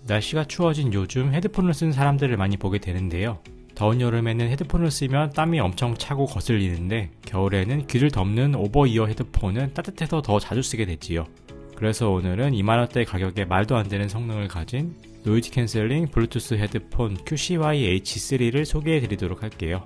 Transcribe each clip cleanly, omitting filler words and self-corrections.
날씨가 추워진 요즘 헤드폰을 쓰는 사람들을 많이 보게 되는데요. 더운 여름에는 헤드폰을 쓰면 땀이 엄청 차고 거슬리는데 겨울에는 귀를 덮는 오버이어 헤드폰은 따뜻해서 더 자주 쓰게 되지요. 그래서 오늘은 2만원대 가격에 말도 안 되는 성능을 가진 노이즈 캔슬링 블루투스 헤드폰 QCY H3를 소개해 드리도록 할게요.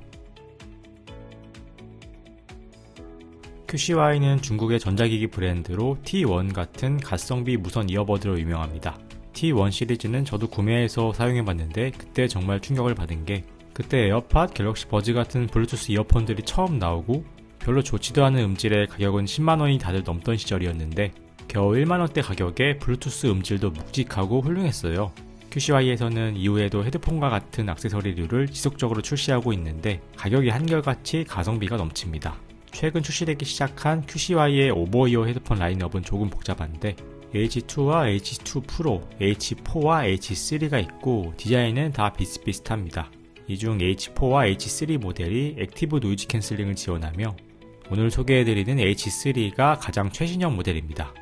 QCY는 중국의 전자기기 브랜드로 T1 같은 가성비 무선 이어버드로 유명합니다. T1 시리즈는 저도 구매해서 사용해봤는데 그때 정말 충격을 받은 게 그때 에어팟, 갤럭시 버즈 같은 블루투스 이어폰들이 처음 나오고 별로 좋지도 않은 음질의 가격은 10만원이 다들 넘던 시절이었는데 겨우 1만원대 가격에 블루투스 음질도 묵직하고 훌륭했어요. QCY에서는 이후에도 헤드폰과 같은 액세서리류를 지속적으로 출시하고 있는데 가격이 한결같이 가성비가 넘칩니다. 최근 출시되기 시작한 QCY의 오버이어 헤드폰 라인업은 조금 복잡한데 H2와 H2 프로, H4와 H3가 있고 디자인은 다 비슷비슷합니다. 이 중 H4와 H3 모델이 액티브 노이즈 캔슬링을 지원하며 오늘 소개해드리는 H3가 가장 최신형 모델입니다.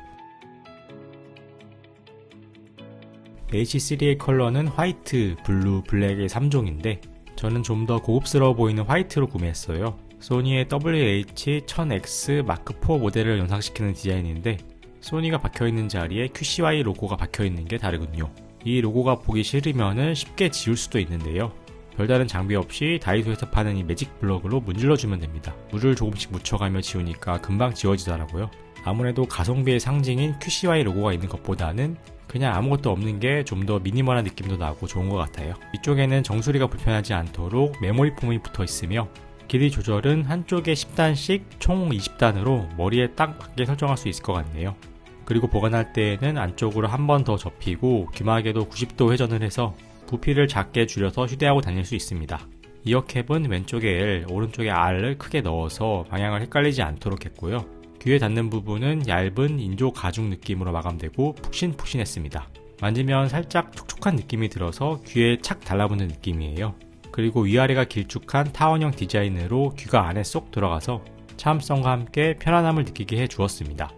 H3의 컬러는 화이트, 블루, 블랙의 3종인데 저는 좀 더 고급스러워 보이는 화이트로 구매했어요. 소니의 WH-1000X 마크4 모델을 연상시키는 디자인인데 소니가 박혀있는 자리에 QCY 로고가 박혀있는 게 다르군요. 이 로고가 보기 싫으면 쉽게 지울 수도 있는데요. 별다른 장비 없이 다이소에서 파는 이 매직 블럭으로 문질러주면 됩니다. 물을 조금씩 묻혀가며 지우니까 금방 지워지더라고요. 아무래도 가성비의 상징인 QCY 로고가 있는 것보다는 그냥 아무것도 없는 게 좀 더 미니멀한 느낌도 나고 좋은 것 같아요. 이쪽에는 정수리가 불편하지 않도록 메모리 폼이 붙어 있으며 길이 조절은 한쪽에 10단씩 총 20단으로 머리에 딱 맞게 설정할 수 있을 것 같네요. 그리고 보관할 때에는 안쪽으로 한 번 더 접히고 귀마개도 90도 회전을 해서 부피를 작게 줄여서 휴대하고 다닐 수 있습니다. 이어캡은 왼쪽에 L, 오른쪽에 R을 크게 넣어서 방향을 헷갈리지 않도록 했고요. 귀에 닿는 부분은 얇은 인조 가죽 느낌으로 마감되고 푹신푹신했습니다. 만지면 살짝 촉촉한 느낌이 들어서 귀에 착 달라붙는 느낌이에요. 그리고 위아래가 길쭉한 타원형 디자인으로 귀가 안에 쏙 들어가서 차음성과 함께 편안함을 느끼게 해주었습니다.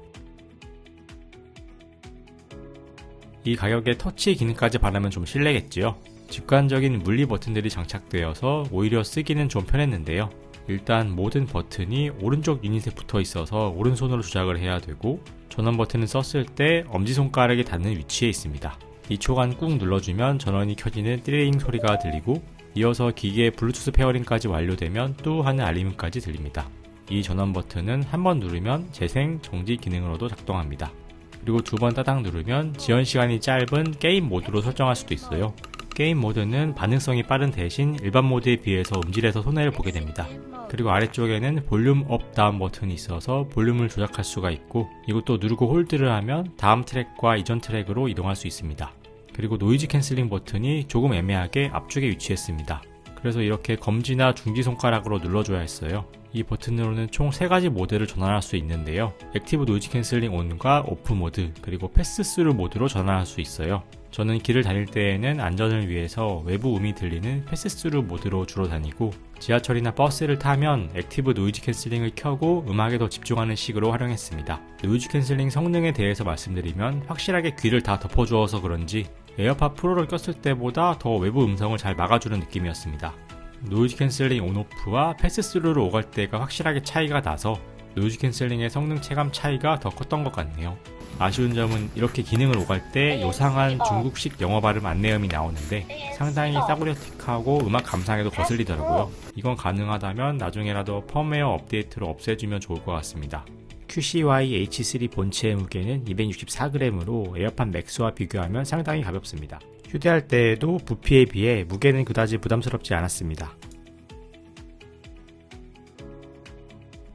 이 가격에 터치 기능까지 바라면 좀 실례겠지요. 직관적인 물리 버튼들이 장착되어서 오히려 쓰기는 좀 편했는데요. 일단 모든 버튼이 오른쪽 유닛에 붙어 있어서 오른손으로 조작을 해야 되고 전원 버튼을 썼을 때 엄지손가락이 닿는 위치에 있습니다. 2초간 꾹 눌러주면 전원이 켜지는 띠링 소리가 들리고 이어서 기기의 블루투스 페어링까지 완료되면 뚜 하는 알림음까지 들립니다. 이 전원 버튼은 한번 누르면 재생, 정지 기능으로도 작동합니다. 그리고 두 번 따당 누르면 지연 시간이 짧은 게임 모드로 설정할 수도 있어요. 게임 모드는 반응성이 빠른 대신 일반 모드에 비해서 음질에서 손해를 보게 됩니다. 그리고 아래쪽에는 볼륨 업 다운 버튼이 있어서 볼륨을 조작할 수가 있고 이것도 누르고 홀드를 하면 다음 트랙과 이전 트랙으로 이동할 수 있습니다. 그리고 노이즈 캔슬링 버튼이 조금 애매하게 앞쪽에 위치했습니다. 그래서 이렇게 검지나 중지 손가락으로 눌러줘야 했어요. 이 버튼으로는 총 3가지 모드를 전환할 수 있는데요. 액티브 노이즈 캔슬링 온과 오프 모드, 그리고 패스 스루 모드로 전환할 수 있어요. 저는 길을 다닐 때에는 안전을 위해서 외부 음이 들리는 패스 스루 모드로 주로 다니고 지하철이나 버스를 타면 액티브 노이즈 캔슬링을 켜고 음악에 더 집중하는 식으로 활용했습니다. 노이즈 캔슬링 성능에 대해서 말씀드리면 확실하게 귀를 다 덮어주어서 그런지 에어팟 프로를 꼈을 때보다 더 외부 음성을 잘 막아주는 느낌이었습니다. 노이즈 캔슬링 온오프와 패스 스루로 오갈 때가 확실하게 차이가 나서 노이즈 캔슬링의 성능 체감 차이가 더 컸던 것 같네요. 아쉬운 점은 이렇게 기능을 오갈 때 요상한 중국식 영어 발음 안내음이 나오는데 상당히 싸구려틱하고 음악 감상에도 거슬리더라고요. 이건 가능하다면 나중에라도 펌웨어 업데이트로 없애주면 좋을 것 같습니다. QCY H3 본체의 무게는 264g으로 에어팟 맥스와 비교하면 상당히 가볍습니다. 휴대할 때에도 부피에 비해 무게는 그다지 부담스럽지 않았습니다.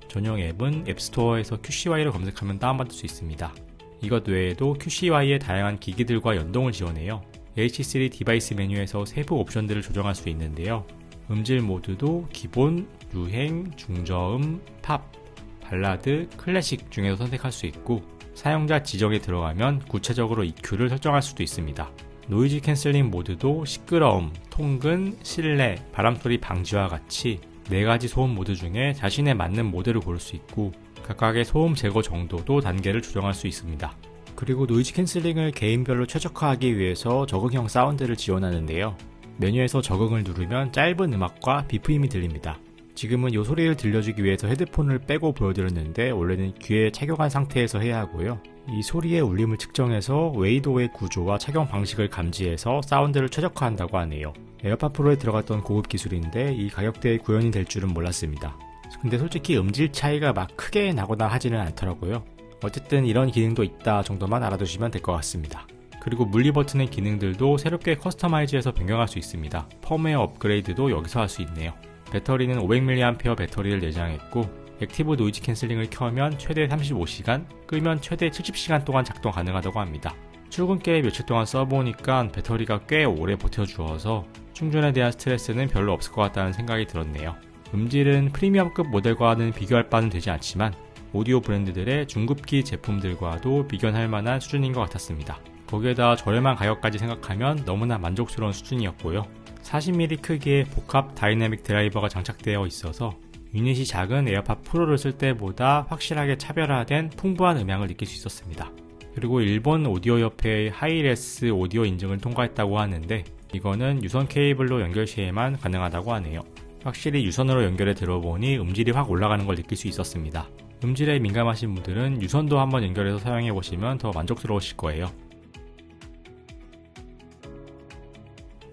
전용 앱은 앱스토어에서 QCY를 검색하면 다운받을 수 있습니다. 이것 외에도 QCY의 다양한 기기들과 연동을 지원해요. H3 디바이스 메뉴에서 세부 옵션들을 조정할 수 있는데요. 음질 모드도 기본, 유행, 중저음, 팝, 발라드, 클래식 중에서 선택할 수 있고 사용자 지정에 들어가면 구체적으로 EQ를 설정할 수도 있습니다. 노이즈 캔슬링 모드도 시끄러움, 통근, 실내, 바람소리 방지와 같이 4가지 소음 모드 중에 자신에 맞는 모드를 고를 수 있고 각각의 소음 제거 정도도 단계를 조정할 수 있습니다. 그리고 노이즈 캔슬링을 개인별로 최적화하기 위해서 적응형 사운드를 지원하는데요. 메뉴에서 적응을 누르면 짧은 음악과 BPM이 들립니다. 지금은 이 소리를 들려주기 위해서 헤드폰을 빼고 보여드렸는데 원래는 귀에 착용한 상태에서 해야 하고요. 이 소리의 울림을 측정해서 웨이도의 구조와 착용 방식을 감지해서 사운드를 최적화한다고 하네요. 에어팟 프로에 들어갔던 고급 기술인데 이 가격대에 구현이 될 줄은 몰랐습니다. 근데 솔직히 음질 차이가 막 크게 나거나 하지는 않더라고요. 어쨌든 이런 기능도 있다 정도만 알아두시면 될 것 같습니다. 그리고 물리 버튼의 기능들도 새롭게 커스터마이즈해서 변경할 수 있습니다. 펌웨어 업그레이드도 여기서 할 수 있네요. 배터리는 500mAh 배터리를 내장했고 액티브 노이즈 캔슬링을 켜면 최대 35시간, 끄면 최대 70시간 동안 작동 가능하다고 합니다. 출근길에 며칠 동안 써보니까 배터리가 꽤 오래 버텨주어서 충전에 대한 스트레스는 별로 없을 것 같다는 생각이 들었네요. 음질은 프리미엄급 모델과는 비교할 바는 되지 않지만 오디오 브랜드들의 중급기 제품들과도 비견할 만한 수준인 것 같았습니다. 거기에다 저렴한 가격까지 생각하면 너무나 만족스러운 수준이었고요. 40mm 크기의 복합 다이내믹 드라이버가 장착되어 있어서 유닛이 작은 에어팟 프로를 쓸 때보다 확실하게 차별화된 풍부한 음향을 느낄 수 있었습니다. 그리고 일본 오디오 협회의 하이레스 오디오 인증을 통과했다고 하는데 이거는 유선 케이블로 연결 시에만 가능하다고 하네요. 확실히 유선으로 연결해 들어보니 음질이 확 올라가는 걸 느낄 수 있었습니다. 음질에 민감하신 분들은 유선도 한번 연결해서 사용해보시면 더 만족스러우실 거예요.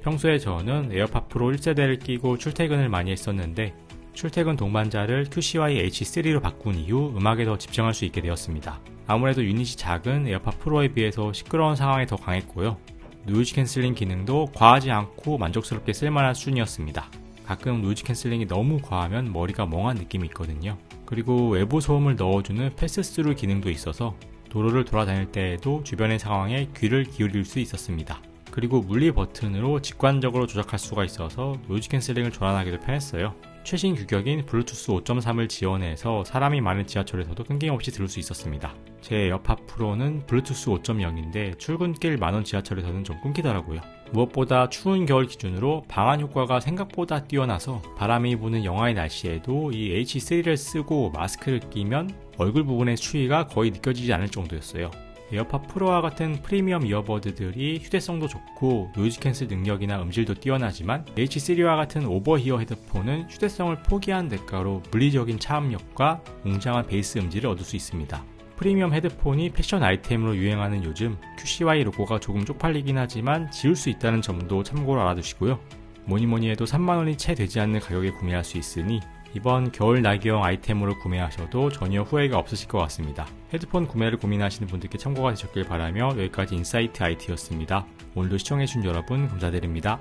평소에 저는 에어팟 프로 1세대를 끼고 출퇴근을 많이 했었는데 출퇴근 동반자를 QCY H3로 바꾼 이후 음악에 더 집중할 수 있게 되었습니다. 아무래도 유닛이 작은 에어팟 프로에 비해서 시끄러운 상황이 더 강했고요. 노이즈 캔슬링 기능도 과하지 않고 만족스럽게 쓸만한 수준이었습니다. 가끔 노이즈 캔슬링이 너무 과하면 머리가 멍한 느낌이 있거든요. 그리고 외부 소음을 넣어주는 패스스루 기능도 있어서 도로를 돌아다닐 때에도 주변의 상황에 귀를 기울일 수 있었습니다. 그리고 물리 버튼으로 직관적으로 조작할 수가 있어서 노이즈 캔슬링을 전환하기도 편했어요. 최신 규격인 블루투스 5.3을 지원해서 사람이 많은 지하철에서도 끊김없이 들을 수 있었습니다. 제 에어팟 프로는 블루투스 5.0인데 출근길 많은 지하철에서는 좀 끊기더라고요. 무엇보다 추운 겨울 기준으로 방한 효과가 생각보다 뛰어나서 바람이 부는 영하의 날씨에도 이 H3를 쓰고 마스크를 끼면 얼굴 부분의 추위가 거의 느껴지지 않을 정도였어요. 에어팟 프로와 같은 프리미엄 이어버드들이 휴대성도 좋고 노이즈 캔슬 능력이나 음질도 뛰어나지만 H3와 같은 오버히어 헤드폰은 휴대성을 포기한 대가로 물리적인 차음력과 웅장한 베이스 음질을 얻을 수 있습니다. 프리미엄 헤드폰이 패션 아이템으로 유행하는 요즘 QCY 로고가 조금 쪽팔리긴 하지만 지울 수 있다는 점도 참고로 알아두시고요. 뭐니뭐니 해도 3만원이 채 되지 않는 가격에 구매할 수 있으니 이번 겨울 나기용 아이템으로 구매하셔도 전혀 후회가 없으실 것 같습니다. 헤드폰 구매를 고민하시는 분들께 참고가 되셨길 바라며 여기까지 인사이트 IT였습니다. 오늘도 시청해주신 여러분 감사드립니다.